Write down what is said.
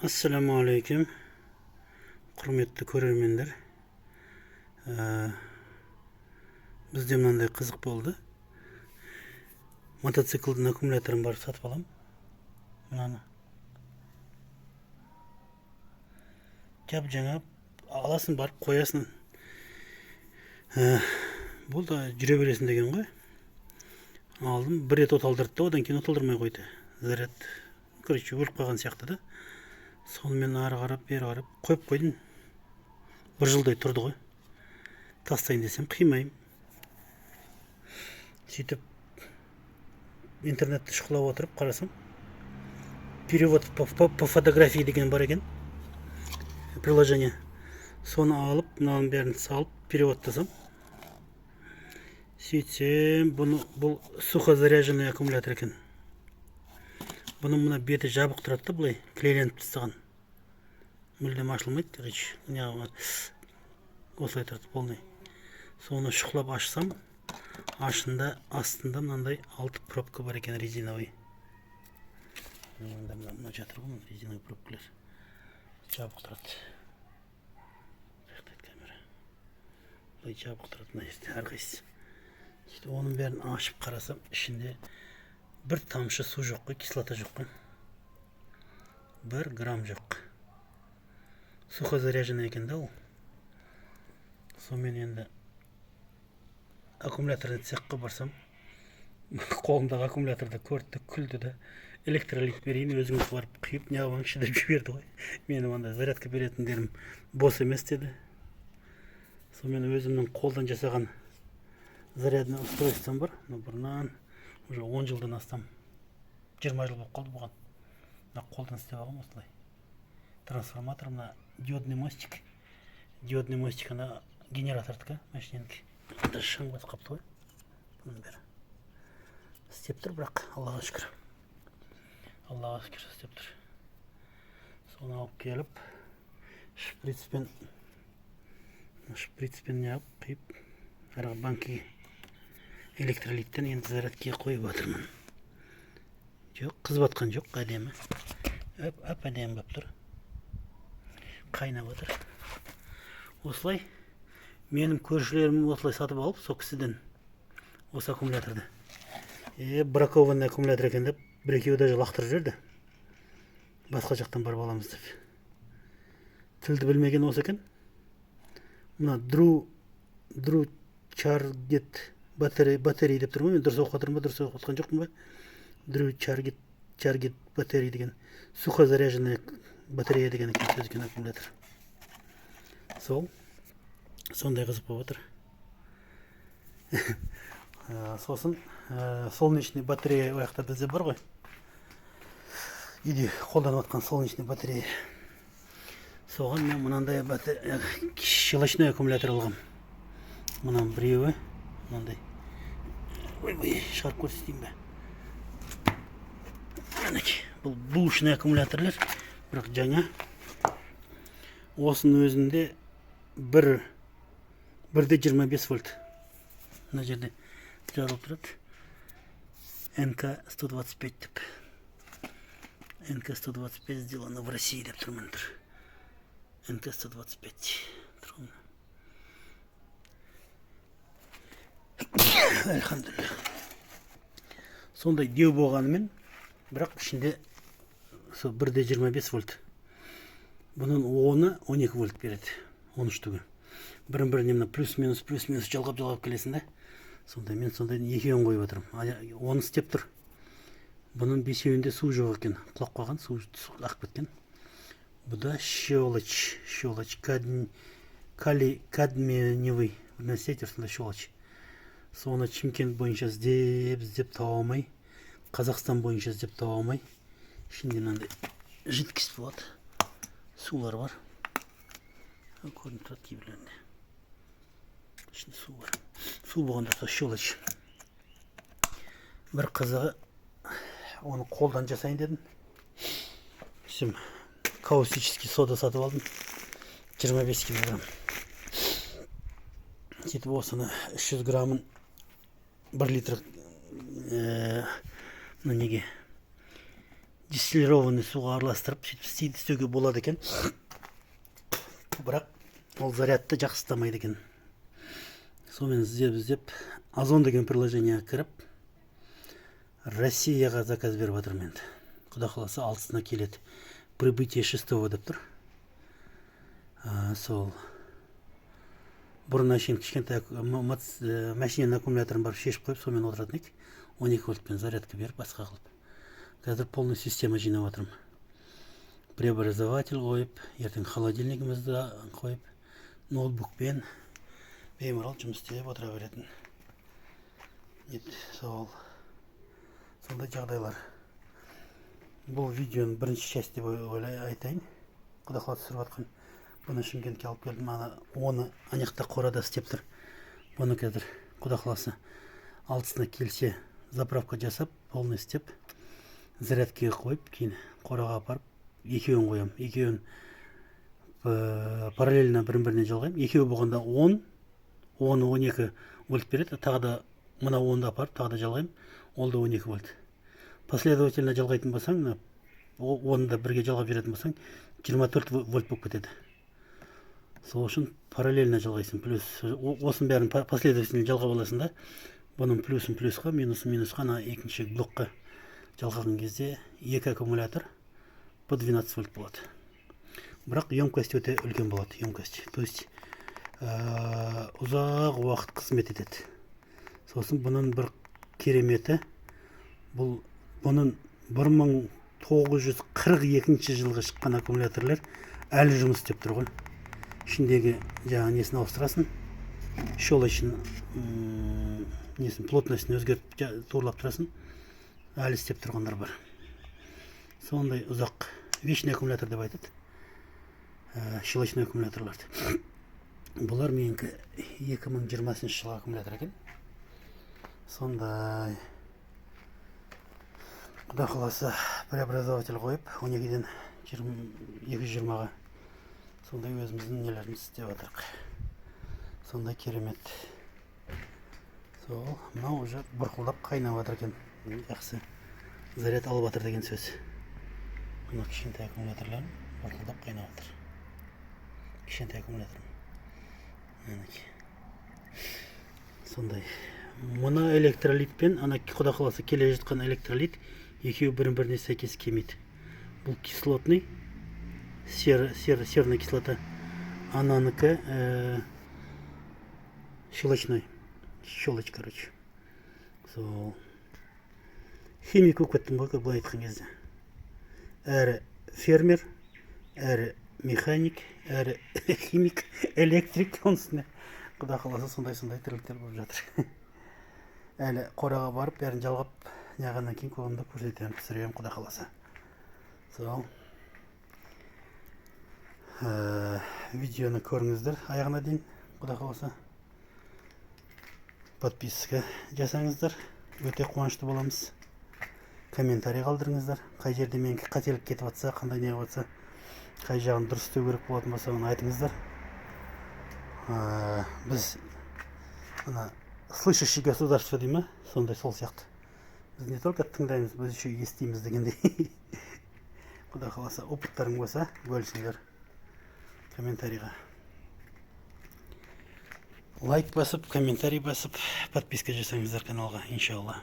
Assalamu alaikum. Құрметті көрермендер. Бізде мынандай қызық болды. Мотоциклдің аккумуляторын барып сатып алам. Мынаны. Жап жаңа аласын барып қоясын. Бұл да жүре бересін деген ғой. Алдым, бір рет оталдырды да, одан кейін оталдырмай қойды. Заряд. Короче, өліп қалған сияқты да. Сонымен ары қарап, бері қарап қойып қойдым. Бір жылдай тұрды ғой. Тастайын десем қимаймын. Сөйтіп интернетті шұқылап отырып қарасам, перевод по фотографии деген бар екен. Приложение. Соны алып, мынаның бәрін салып, переводтасам. Сөйтсем, бұл сухозаряженный аккумулятор екен. Бұның мына беті жабық тұрады да, бұлай клейленіп тастаған. Мүлдем ашылмайды. Осылай тұрады полный. Соны шұқылап ашсам, астында мынандай 6 пробка бар екен, резиновый. Мына жатыр ғой, резиновый пробкалар. Жабық тұрады. Камера. Бұлай жабық тұрады, мына жерде әрқайсысы. Оның бәрін ашып қарасам, ішінде бір тамшы су жоқ қой, кислота жоқ қой. 1 грамм жоқ. Сухозаряженный екен да ол. Сонымен енді аккумуляторный цехқа барсам, қолымдағы аккумуляторды көрді, күлді да, электролит берейін, өзіңіз барып құйып, неғылаңызшы деп жіберді ғой. Мені онда зарядка беретіндерім бос емес деді. Сонымен өзімнің қолдан жасаған зарядный устройством бар. Бұрыннан уже 10 жылдан астам, 20 жыл болып қалды бұған. Қолдан істеп алғам осылай. Трансформатор, мына диодный мостик. Диодный мостик, ана генератордікі, машиненкі. Анда шаң басып қапты ғой. Бұның бәрі істеп тұр, бірақ Аллаға шүкір. Аллаға шүкір істеп тұр. Соны алып келіп, шприцпен не алып, қиып, әрі банкіге электролиттен енді зарядкеге қойып жатырмын. Жоқ, қызбатқан жоқ, әдемі. Әп-әдемі болып тұр. Қайнап отыр. Осылай менің көршілерім осылай сатып алып, сол кісіден осы аккумуляторды. Бракованный аккумулятор екен деп, бір-екеуі даже лақтырып жіберді. Басқа жақтан барып аламыз деп. Тілді білмеген осы екен. Мына Drew Charget батарей деп тұрмын. Мен дұрыс оқып отырмын ба, дұрыс оқытқан жоқпын ба? Drew Charget батарей деген, сухозаряженный батарея деген сөз екен аккумулятор. Сондай қызық болып отыр. Сосын солнечный батарея ояқта бізде бар ғой. Үйде қолданып жатқан солнечный батарея. Соған мен мынандай щелочной аккумулятор алғам. Мұнан біреуі мынандай. Ой, шығарып көрсетейін бе. Бұл бушный аккумуляторлар, бірақ жаңа. Осының өзінде 1,25 вольт. Мына жерде жарылып тұрады. НК-125 деп. НК-125 сделано в России деп тұрмын тұр. НК-125. Альхамдулилля. Сондай деу болғанымен, бірақ ішінде 1,25 вольт. Бұның 10-12 вольт береді. 13 түгі. Бірін-біріне плюс-минус жалғап келесін да. Сондай мен сондайдың екеуін қойып отырмын. Оны істеп тұр. Бұның бесеуінде су жоқ екен. Құлап қалған, су ақ кеткен. Бұл да щелочь кадмиевый. Нәрсе сонда щелочь. Соны Шымкент бойынша іздеп таба алмай, Қазақстан бойынша іздеп таба алмай, ішінде мынандай жидкость болады. Сулар бар. Көрініп тұрады кейбіреулерінде. Ішінде су бар. Су болғанда сол щелочь. Бір қызығы, оны қолдан жасайын дедім. Сөйтсем, каустический сода сатып алдым. 25 килограмм. Сөйтіп осыны 300 граммын 1 литр неге дистиллированный суға араластырып сөйтіп істеуге болады екен. Бірақ ол зарядты жақсытамайды екен. Сонымен іздеп Озон деген приложениеге кіріп Россияға заказ беріп жатырмын енді. Құда қаласа 6-сына келеді. Прибытие 6-го деп тұр. Сол бұрын әшейін кішкентай машинаның аккумуляторын барып шешіп қойып, сонымен отыратын едік. 12 вольтпен зарядка беріп, басқа қылып. Қазір полный система жинап жатырмын. Преобразователь қойып, ертең холодильнигімізді қойып, ноутбукпен беймарал жұмыс істеп отыра беретін. Сондай жағдайлар. Бұл видеоның бірінші часть деп айтайын. Құда қаласа түсіріп жатқан. Бұны Шымкентке алып келдім. Оны анаяқта қорада істеп тұр. Бұны қазір құда қаласа 6-сына келсе заправка жасап, полный істеп, зарядкеге қойып, кейін қораға апарып, екеуін қоям. Екеуін параллельно бірін-біріне жалғайым. Екеуі болғанда 10-12 вольт береді. Тағы да мына 10-ды апарып, тағы да жалғайым. Ол да 12 вольт. Последовательно жалғайтын болсаң, 10-да бірге жалғап беретін болсаң, 24 вольт болып кетеді. Сол үшін параллельно жалғайсың. Плюс осын бәрін последовательно жалғап аласың да. Бұның плюсын плюсқа, минусын минусқа, ана екінші блокқа жалғаған кезде 2 аккумулятор по 12 вольт болады. Бірақ емкость өте үлкен болады, емкость. То есть ұзақ уақыт қызмет етеді. Сосын бұның бір кереметі, бұның 1942 жылғы шыққан аккумуляторлар әлі жұмыс істеп тұр ғой. Ішіндегі жаңа несін ауыстырасың, щелочын несін плотностын өзгертіп турлап тұрасың, әлі істеп тұрғандар бар. Сондай ұзақ вечный аккумулятор деп айтады. Щелочный аккумуляторларды. Бұлар менікі 2020 жылғы аккумулятор екен. Сондай құда қаласа преобразователь қойып, 12-ден 220-ға сондай өзіміздің нелерін істеп жатырық. Сондай керемет. Сол, мынау уже бұрқылдап қайнап жатыр екен. Жақсы заряд алып жатыр деген сөз. Мына кішкентай аккумуляторлар бұрқылдап қайнап жатыр. Кішкентай аккумулятор. Сондай. Мына электролитпен, ана құда қаласа келе жатқан электролит екеуі бірін-біріне сәйкес келмейді. Бұл кислотный, серная кислота. Ананікі щелочной. Щелочь, короче. Сол. Химик болып кеттім ғой, былай айтқан кезде. Әрі фермер, әрі механик, әрі химик, электрик, онысына. Құда қаласа сондай тірліктер болып жатыр. Әлі қораға барып, бәрін жалғап, неғаннан кейін қолымда көрсетемін, пісірем, құда қаласа. Сол. Видеоны көріңіздер аяғына дейін, құда қаласа. Подписка жасаңыздар, өте қуанышты боламыз. Комментарий қалдырыңыздар. Қай жерде менікі қателік кетіп жатса, қандай не жатса, қай жағын дұрыс істеу керек болатын болса, оны айтыңыздар. Біз слышащий государство дей ма, сондай сол сияқты. Біз не только тыңдаймыз, біз еще естиміз дегендей. Құда қаласа, опыттарың болса, бөлісіңдер комментарийға. Лайк басып, комментарий басып, подписка жасаңыздар каналға, иншалла.